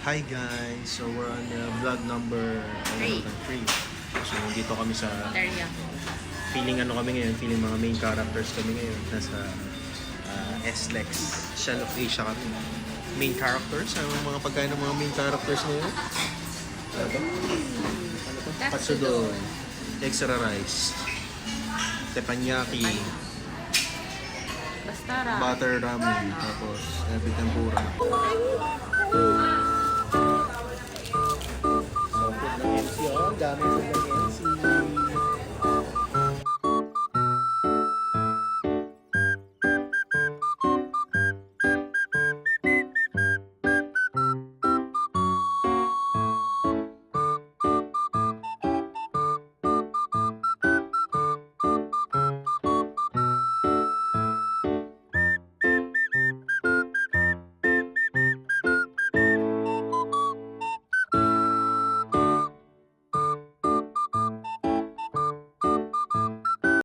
Hi guys! So we're on vlog number 3. So dito kami sa feeling kami ngayon, feeling mga main characters kami ngayon. Nasa SLEX, Shell of Asia kami. Main characters? Ano mga pagkain ng mga main characters ngayon? Ano to? Katsudon, extra rice, teppanyaki, Bastara. butter ramen, tapos tempura.